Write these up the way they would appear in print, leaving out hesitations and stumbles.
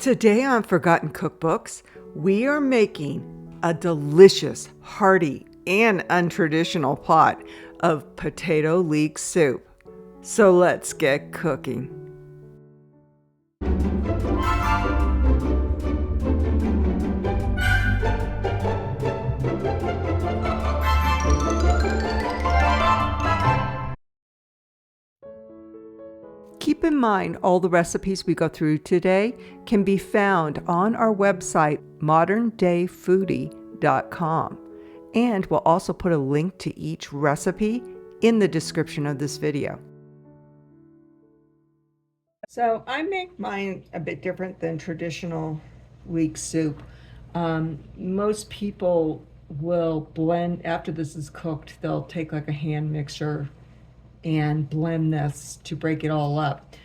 Today on Forgotten Cookbooks, we are making a delicious, hearty, and untraditional pot of potato leek soup. So let's get cooking. Keep in mind, all the recipes we go through today can be found on our website, moderndayfoodie.com. And we'll also put a link to each recipe in the description of this video. So I make mine a bit different than traditional leek soup. Most people will blend, after this is cooked, they'll take like a hand mixer and blend this to break it all up.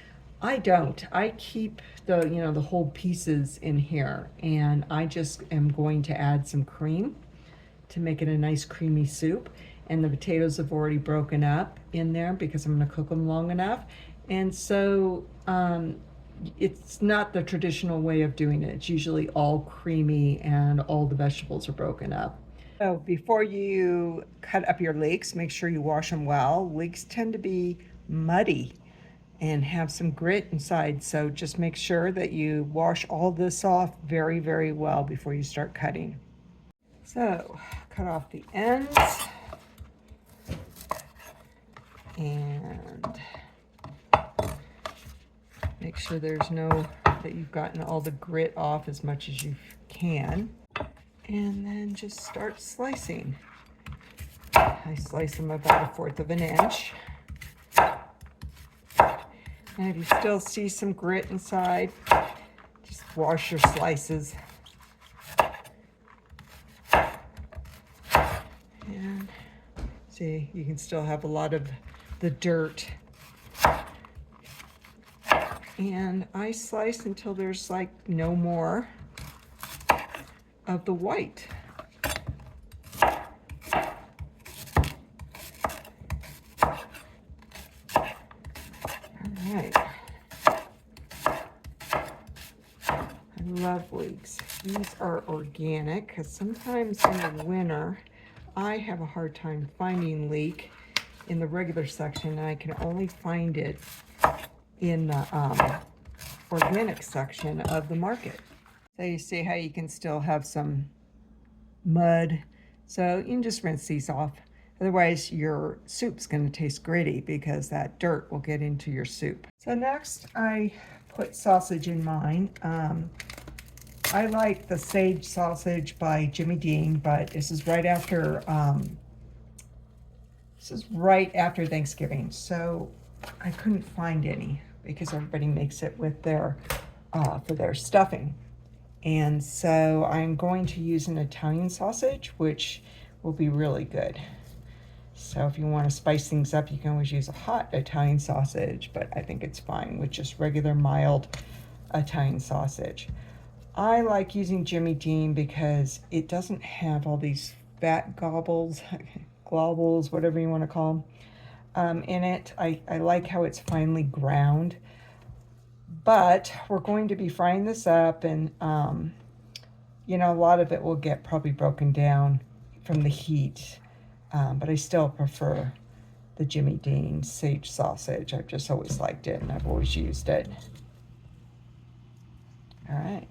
I don't. I keep the whole pieces in here, and I just am going to add some cream to make it a nice creamy soup. And the potatoes have already broken up in there because I'm going to cook them long enough. And so it's not the traditional way of doing it. It's usually all creamy and all the vegetables are broken up. So before you cut up your leeks, make sure you wash them well. Leeks tend to be muddy and have some grit inside, so just make sure that you wash all this off very, very well before you start cutting. So cut off the ends and make sure that you've gotten all the grit off as much as you can. And then just start slicing. I slice them about 1/4 of an inch. And if you still see some grit inside, just wash your slices. And see, you can still have a lot of the dirt. And I slice until there's like no more of the white. All right. I love leeks. These are organic because sometimes in the winter I have a hard time finding leek in the regular section, and I can only find it in the organic section of the market. So you see how you can still have some mud. So you can just rinse these off. Otherwise your soup's going to taste gritty because that dirt will get into your soup. So next I put sausage in mine. I like the sage sausage by Jimmy Dean, but this is right after Thanksgiving. So I couldn't find any because everybody makes it with their for their stuffing. And so I'm going to use an Italian sausage, which will be really good. So if you want to spice things up, you can always use a hot Italian sausage, but I think it's fine with just regular mild Italian sausage. I like using Jimmy Dean because it doesn't have all these fat globbles, whatever you want to call them, in it. I like how it's finely ground. But we're going to be frying this up, and a lot of it will get probably broken down from the heat. But I still prefer the Jimmy Dean sage sausage. I've just always liked it, and I've always used it. All right,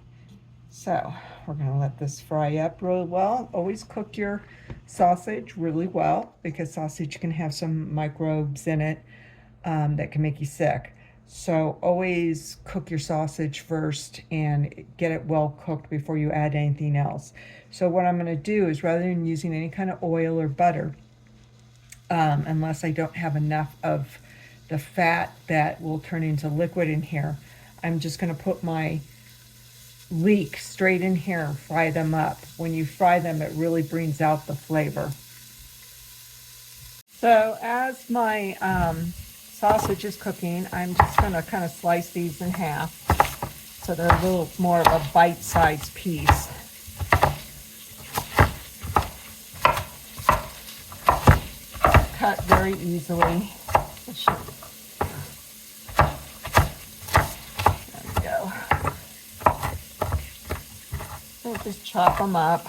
so we're going to let this fry up really well. Always cook your sausage really well because sausage can have some microbes in it that can make you sick. So always cook your sausage first and get it well cooked before you add anything else. So what I'm going to do is, rather than using any kind of oil or butter, unless I don't have enough of the fat that will turn into liquid in here, I'm just going to put my leek straight in here and fry them up. When you fry them, it really brings out the flavor. So as my sausage is cooking, I'm just going to kind of slice these in half so they're a little more of a bite-sized piece. Cut very easily. There we go. we'll just chop them up.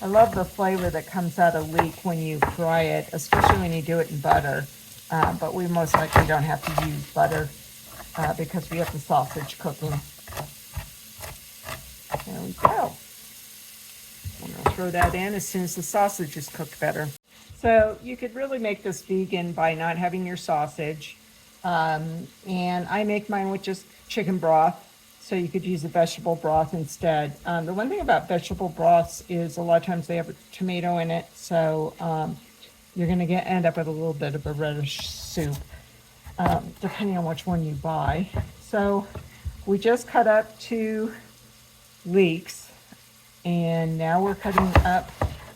I love the flavor that comes out of leek when you fry it, especially when you do it in butter. But we most likely don't have to use butter because we have the sausage cooking. There we go. I'm going to throw that in as soon as the sausage is cooked better. So you could really make this vegan by not having your sausage. And I make mine with just chicken broth. So you could use a vegetable broth instead. The one thing about vegetable broths is a lot of times they have a tomato in it. So you're going to end up with a little bit of a reddish soup, depending on which one you buy. So we just cut up 2 leeks, and now we're cutting up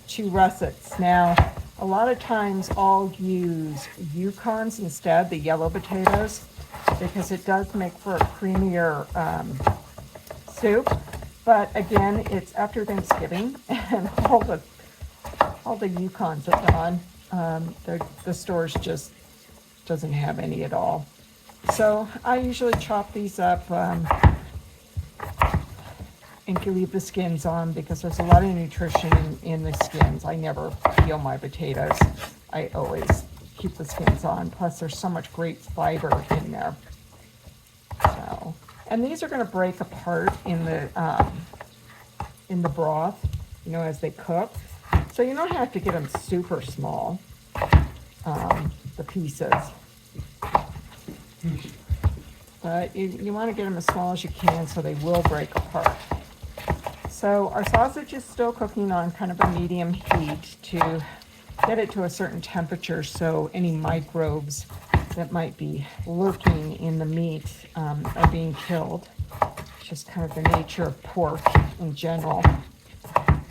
2 russets. Now, a lot of times I'll use Yukons instead, the yellow potatoes, because it does make for a creamier soup. But again, it's after Thanksgiving, and all the Yukons are gone. The stores just doesn't have any at all. So I usually chop these up and can leave the skins on because there's a lot of nutrition in the skins. I never peel my potatoes. I always keep the skins on. Plus there's so much great fiber in there. So, and these are going to break apart in the broth, you know, as they cook. So you don't have to get them super small, the pieces. But you want to get them as small as you can so they will break apart. So our sausage is still cooking on kind of a medium heat to get it to a certain temperature so any microbes that might be lurking in the meat are being killed. It's just kind of the nature of pork in general.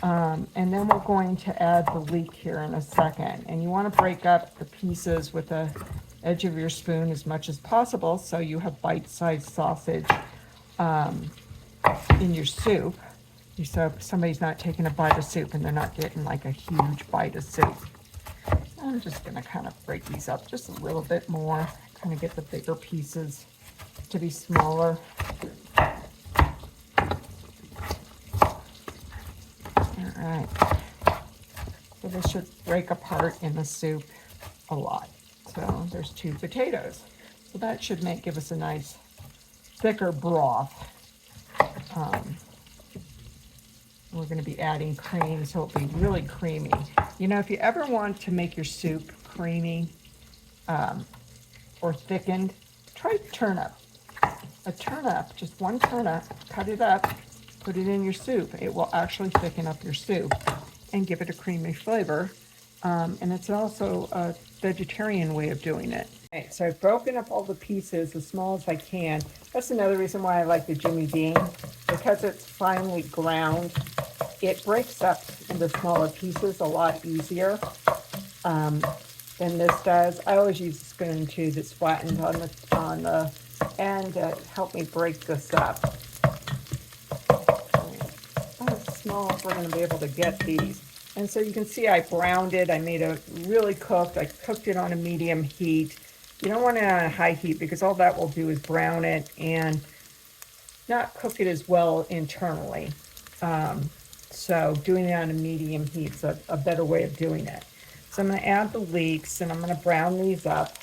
And then we're going to add the leek here in a second. And you want to break up the pieces with the edge of your spoon as much as possible so you have bite-sized sausage in your soup. So somebody's not taking a bite of soup and they're not getting like a huge bite of soup. I'm just going to kind of break these up just a little bit more, kind of get the bigger pieces to be smaller. All right. So this should break apart in the soup a lot. So there's 2 potatoes. So that should give us a nice thicker broth. We're going to be adding cream, so it'll be really creamy. You know, if you ever want to make your soup creamy or thickened, try turnip. A turnip, just 1 turnip, cut it up, put it in your soup. It will actually thicken up your soup and give it a creamy flavor. And it's also a vegetarian way of doing it. Okay, so I've broken up all the pieces as small as I can. That's another reason why I like the Jimmy Dean, because it's finely ground. It breaks up into smaller pieces a lot easier than this does. I always use a spoon too that's flattened on the end to help me break this up. How small we're going to be able to get these. And so you can see I browned it. I made it really cooked. I cooked it on a medium heat. You don't want it on a high heat because all that will do is brown it and not cook it as well internally. So doing it on a medium heat is a better way of doing it. So I'm going to add the leeks and I'm going to brown these up.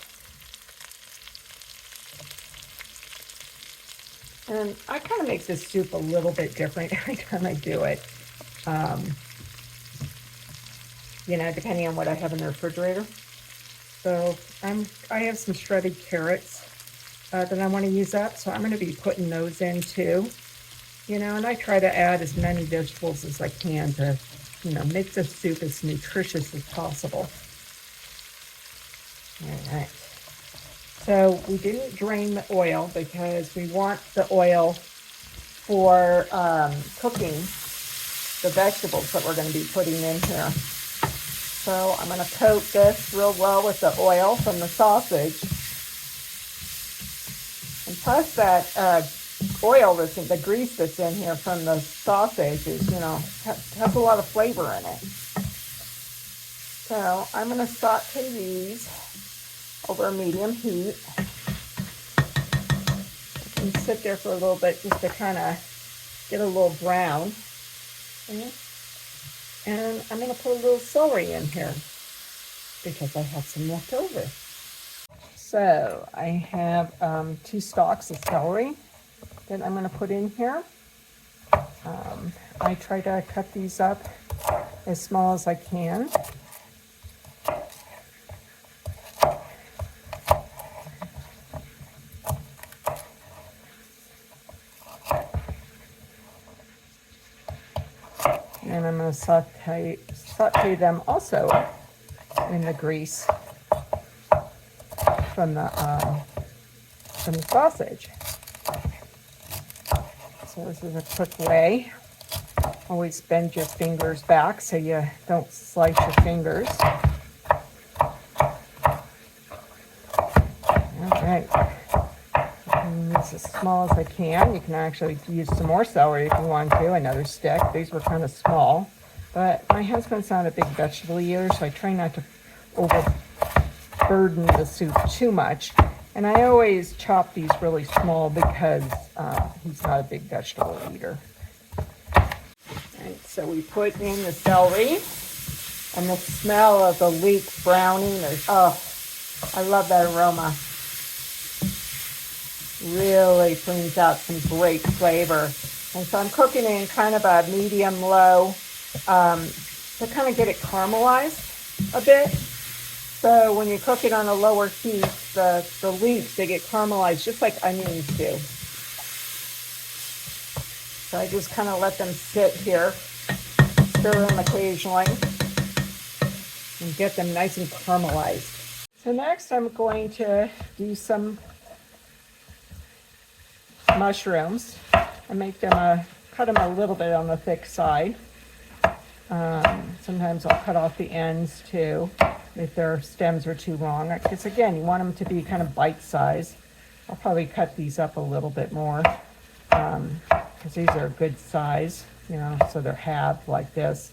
And I kind of make this soup a little bit different every time I do it. You know, depending on what I have in the refrigerator. So I have some shredded carrots that I want to use up. So I'm going to be putting those in too. You know, and I try to add as many vegetables as I can to, you know, make the soup as nutritious as possible. All right. So we didn't drain the oil because we want the oil for cooking the vegetables that we're going to be putting in here. So I'm going to coat this real well with the oil from the sausage. And plus that oil that's in the grease that's in here from the sausage is, you know, has a lot of flavor in it. So I'm going to saute these over a medium heat. I can sit there for a little bit just to kind of get a little brown. And I'm going to put a little celery in here because I have some left over. So I have 2 stalks of celery that I'm going to put in here. I try to cut these up as small as I can. And I'm going to saute them also in the grease from the sausage. So this is a quick way. Always bend your fingers back so you don't slice your fingers. All right. Use as small as I can. You can actually use some more celery if you want to, another stick. These were kind of small, but my husband's not a big vegetable eater, so I try not to overburden the soup too much. And I always chop these really small because he's not a big vegetable eater. Right, so we put in the celery, and the smell of the leek browning is, oh, I love that aroma. Really brings out some great flavor. And so I'm cooking in kind of a medium-low to kind of get it caramelized a bit. So when you cook it on a lower heat, the leeks, they get caramelized just like onions do. So I just kind of let them sit here, stir them occasionally, and get them nice and caramelized. So next I'm going to do some mushrooms. I make them cut them a little bit on the thick side. Sometimes I'll cut off the ends too if their stems are too long, because again, you want them to be kind of bite-sized. I'll probably cut these up a little bit more because these are a good size, you know, so they're halved like this.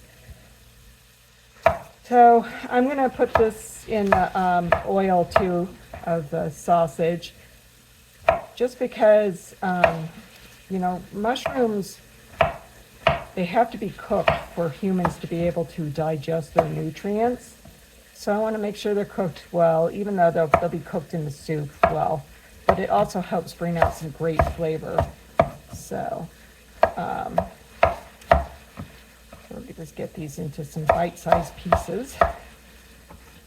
So I'm going to put this in the oil too of the sausage, just because, you know, mushrooms, they have to be cooked for humans to be able to digest their nutrients. So I want to make sure they're cooked well, even though they'll be cooked in the soup well. But it also helps bring out some great flavor. So we just get these into some bite-sized pieces.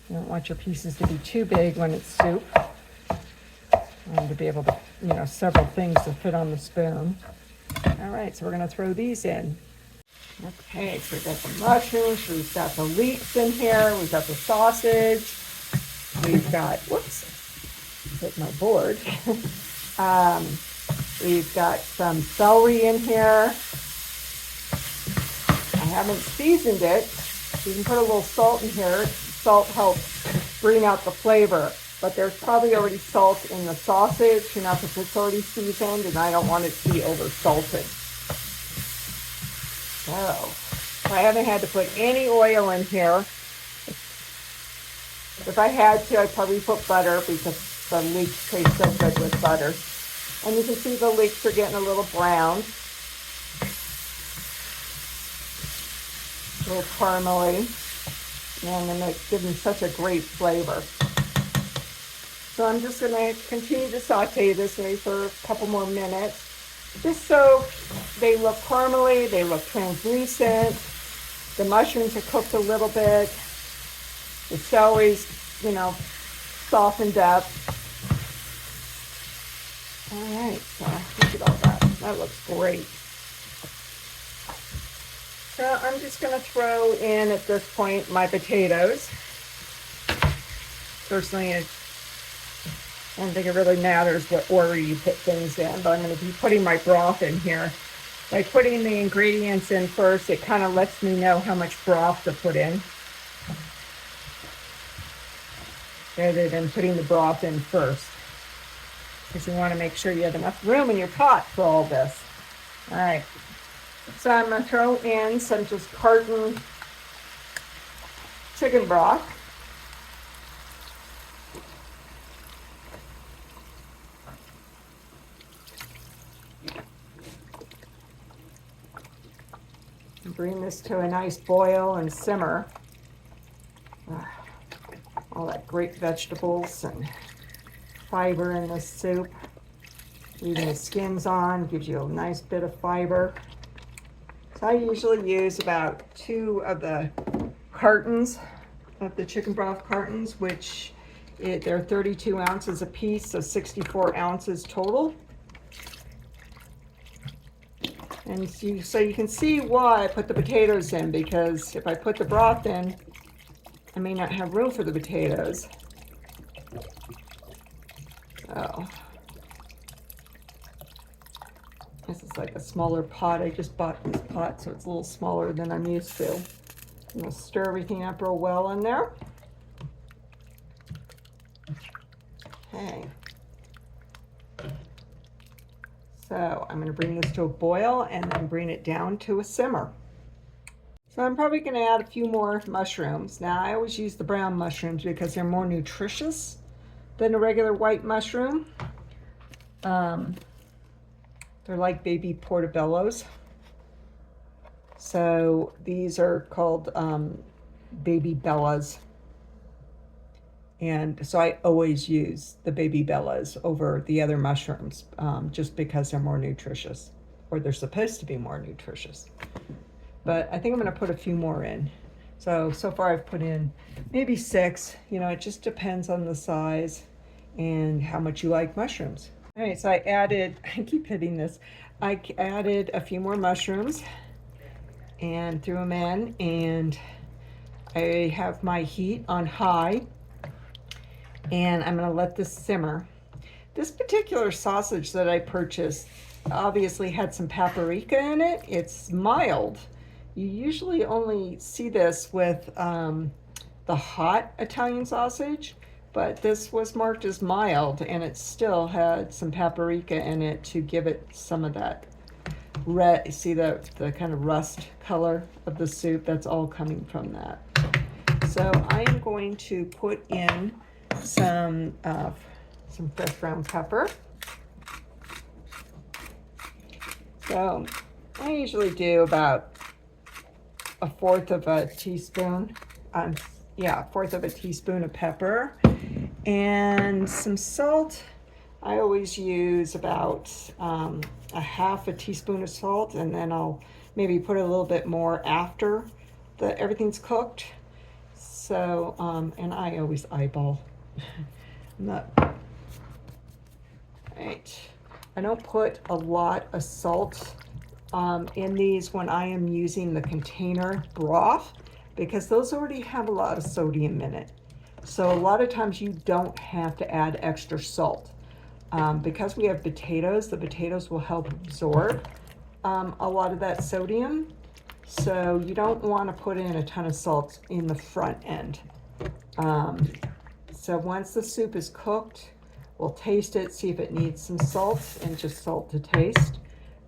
You don't want your pieces to be too big when it's soup. And to be able to, you know, several things to fit on the spoon. All right, so we're going to throw these in. Okay, so we've got the mushrooms, we've got the leeks in here, we've got the sausage, we've got, whoops, hit my board. We've got some celery in here. I haven't seasoned it. You can put a little salt in here. Salt helps bring out the flavor, but there's probably already salt in the sausage, you know, because it's already seasoned, and I don't want it to be over salted. So, I haven't had to put any oil in here. If I had to, I'd probably put butter because the leeks taste so good with butter. And you can see the leeks are getting a little brown. A little caramely. And it's giving such a great flavor. So I'm just going to continue to saute this maybe for a couple more minutes. Just so they look caramely, they look translucent. The mushrooms are cooked a little bit. The celery's, you know, softened up. All right, so look at all that. That looks great. So I'm just going to throw in at this point my potatoes. Personally, I don't think it really matters what order you put things in, but I'm going to be putting my broth in here. By putting the ingredients in first, it kind of lets me know how much broth to put in, rather than putting the broth in first, because you want to make sure you have enough room in your pot for all this. All right, so I'm going to throw in some just carton chicken broth. Bring this to a nice boil and simmer. All that great vegetables and fiber in this soup. Leaving the skins on gives you a nice bit of fiber. So I usually use about 2 of the cartons of the chicken broth cartons, which they're 32 ounces a piece, so 64 ounces total. And so you can see why I put the potatoes in, because if I put the broth in, I may not have room for the potatoes. So this is like a smaller pot. I just bought this pot, so it's a little smaller than I'm used to. I'm gonna stir everything up real well in there. Okay. So I'm going to bring this to a boil and then bring it down to a simmer. So I'm probably going to add a few more mushrooms. Now I always use the brown mushrooms because they're more nutritious than a regular white mushroom. They're like baby portobellos. So these are called baby bellas. And so I always use the baby bellas over the other mushrooms, just because they're more nutritious, or they're supposed to be more nutritious. But I think I'm going to put a few more in. So far I've put in maybe 6. You know, it just depends on the size and how much you like mushrooms. All right, so I keep hitting this. I added a few more mushrooms and threw them in, and I have my heat on high. And I'm going to let this simmer. This particular sausage that I purchased obviously had some paprika in it. It's mild. You usually only see this with the hot Italian sausage, but this was marked as mild, and it still had some paprika in it to give it some of that red. See the kind of rust color of the soup? That's all coming from that. So I am going to put in some fresh ground pepper. So I usually do about a fourth of a teaspoon. A fourth of a teaspoon of pepper, and some salt. I always use about a half a teaspoon of salt, and then I'll maybe put a little bit more after everything's cooked. So and I always eyeball. Right. I don't put a lot of salt in these when I am using the container broth, because those already have a lot of sodium in it. So a lot of times you don't have to add extra salt. Because we have potatoes, the potatoes will help absorb a lot of that sodium. So you don't want to put in a ton of salt in the front end. So once the soup is cooked, we'll taste it, see if it needs some salt, and just salt to taste.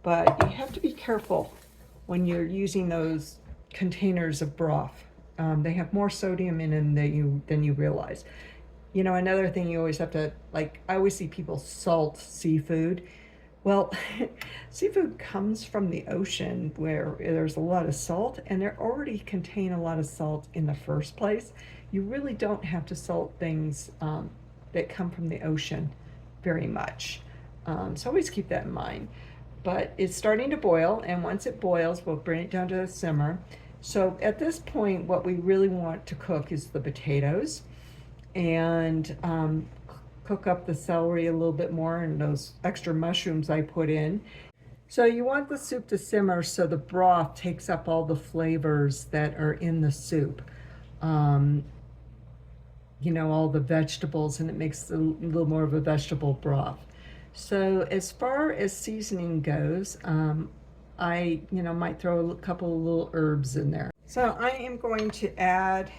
But you have to be careful when you're using those containers of broth. They have more sodium in them than you realize. You know, another thing you always have to, like, I always see people salt seafood. Well, seafood comes from the ocean where there's a lot of salt, and they already contain a lot of salt in the first place. You really don't have to salt things that come from the ocean very much. So always keep that in mind. But it's starting to boil, and once it boils, we'll bring it down to a simmer. So at this point, what we really want to cook is the potatoes, and cook up the celery a little bit more and those extra mushrooms I put in. So you want the soup to simmer so the broth takes up all the flavors that are in the soup. You know, all the vegetables, and it makes a little more of a vegetable broth. So as far as seasoning goes, I might throw a couple of little herbs in there. So I am going to add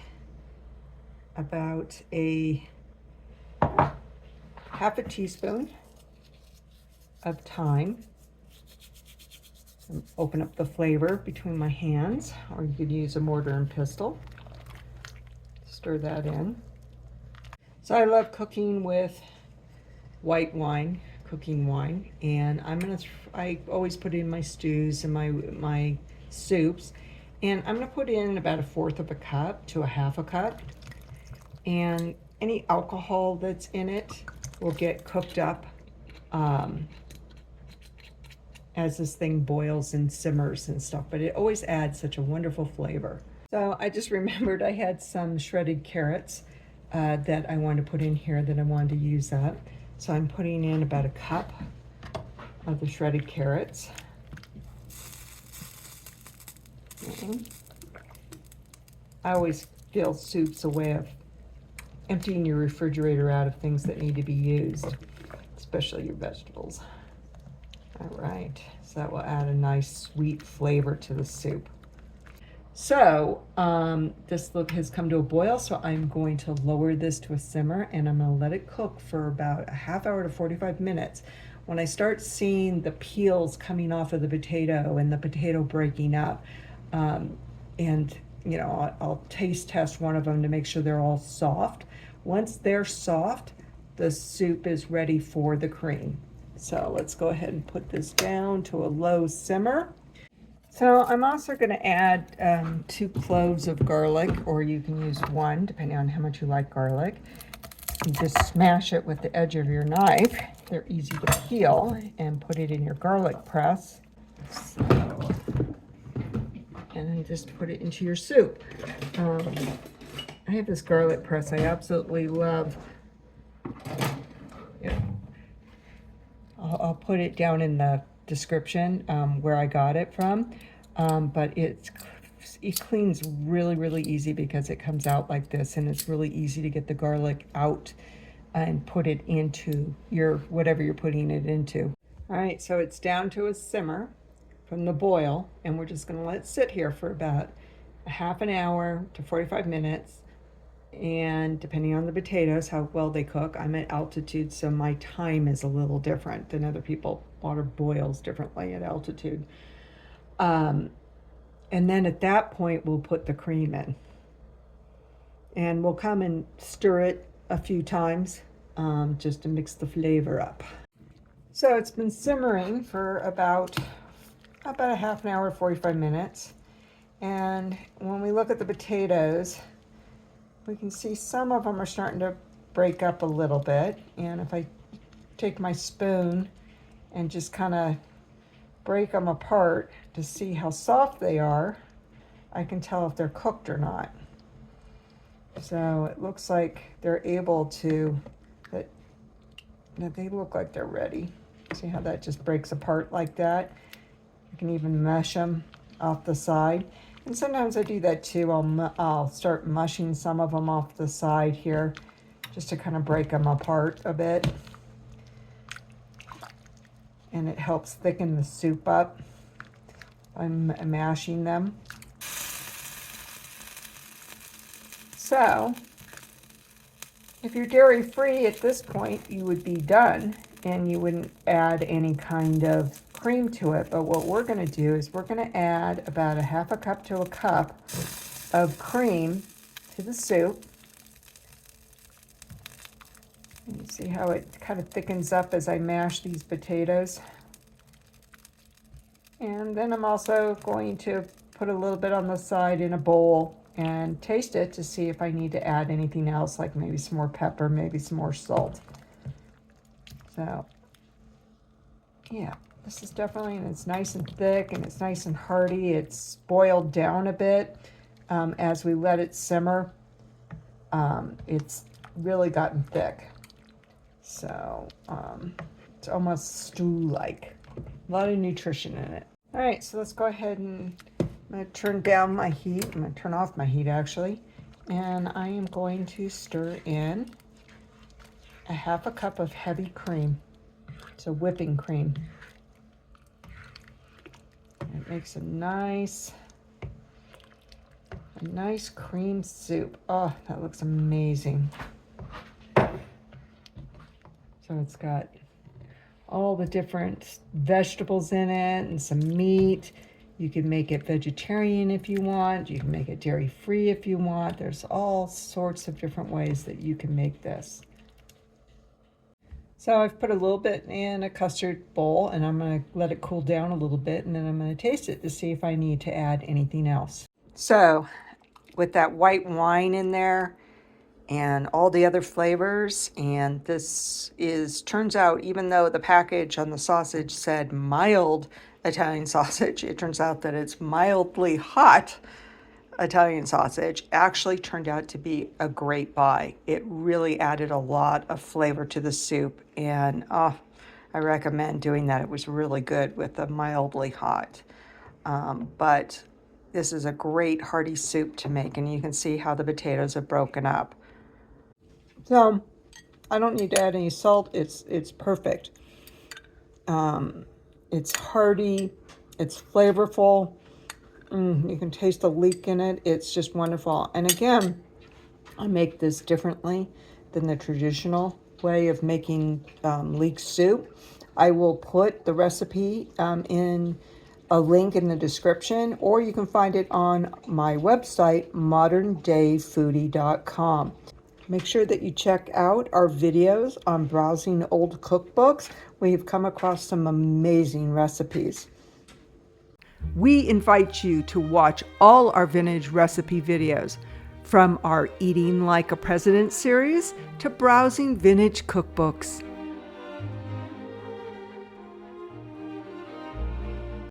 about a half a teaspoon of thyme. Open up the flavor between my hands, or you could use a mortar and pestle. Stir that in. So I love cooking with white wine, cooking wine, and I always put it in my stews and my soups. And I'm going to put in about 1/4 of a cup to a 1/2 a cup. And any alcohol that's in it will get cooked up as this thing boils and simmers and stuff. But it always adds such a wonderful flavor. So I just remembered I had some shredded carrots that I wanted to put in here that I wanted to use up. So I'm putting in about a cup of the shredded carrots. Okay. I always feel soup's a way of emptying your refrigerator out of things that need to be used, especially your vegetables. All right, so that will add a nice sweet flavor to the soup. So this has come to a boil, so I'm going to lower this to a simmer, and I'm going to let it cook for about a 1/2 hour to 45 minutes. When I start seeing the peels coming off of the potato and the potato breaking up, and you know, I'll taste test one of them to make sure they're all soft. Once they're soft, the soup is ready for the cream. So let's go ahead and put this down to a low simmer. So I'm also going to add 2 cloves of garlic, or you can use 1 depending on how much you like garlic. You just smash it with the edge of your knife. They're easy to peel, and put it in your garlic press. So, and then just put it into your soup. I have this garlic press I absolutely love. Yeah. I'll put it down in the description where I got it from, but it cleans really easy because it comes out like this, and it's really easy to get the garlic out and put it into your whatever you're putting it into. All right, so it's down to a simmer from the boil, and we're just going to let it sit here for about a 1/2 hour to 45 minutes. And depending on the potatoes, how well they cook, I'm at altitude, so my time is a little different than other people. Water boils differently at altitude. And then at that point, we'll put the cream in. And we'll come and stir it a few times just to mix the flavor up. So it's been simmering for about a 1/2 hour, 45 minutes. And when we look at the potatoes, we can see some of them are starting to break up a little bit. And if I take my spoon and just kind of break them apart to see how soft they are, I can tell if they're cooked or not. So it looks like they're able to, that they look like they're ready. See how that just breaks apart like that? You can even mesh them off the side. And sometimes I do that too. I'll start mushing some of them off the side here just to kind of break them apart a bit. And it helps thicken the soup up. I'm mashing them. So if you're dairy free at this point, you would be done and you wouldn't add any kind of cream to it. But what we're going to do is we're going to add about a 1/2 a cup to a cup of cream to the soup. And you see how it kind of thickens up as I mash these potatoes. And then I'm also going to put a little bit on the side in a bowl and taste it to see if I need to add anything else, like maybe some more pepper, maybe some more salt. So, yeah, this is definitely, and it's nice and thick, and it's nice and hearty. It's boiled down a bit as we let it simmer. It's really gotten thick. So, it's almost stew-like. A lot of nutrition in it. All right, so let's go ahead and I'm going to turn down my heat. I'm going to turn off my heat, actually. And I am going to stir in a 1/2 a cup of heavy cream. It's a whipping cream. And it makes a nice cream soup. Oh, that looks amazing. So it's got all the different vegetables in it and some meat. You can make it vegetarian if you want. You can make it dairy-free if you want. There's all sorts of different ways that you can make this. So I've put a little bit in a custard bowl, and I'm going to let it cool down a little bit, and then I'm going to taste it to see if I need to add anything else. So with that white wine in there and all the other flavors, and this turns out, even though the package on the sausage said mild Italian sausage, it turns out that it's mildly hot Italian sausage. Actually turned out to be a great buy. It really added a lot of flavor to the soup, and I recommend doing that. It was really good with the mildly hot. But this is a great hearty soup to make, and you can see how the potatoes are broken up. So I don't need to add any salt. It's perfect. It's hearty. It's flavorful. You can taste the leek in it. It's just wonderful. And again, I make this differently than the traditional way of making leek soup. I will put the recipe in a link in the description, or you can find it on my website, moderndayfoodie.com. Make sure that you check out our videos on browsing old cookbooks. We've come across some amazing recipes. We invite you to watch all our vintage recipe videos, from our Eating Like a President series to browsing vintage cookbooks.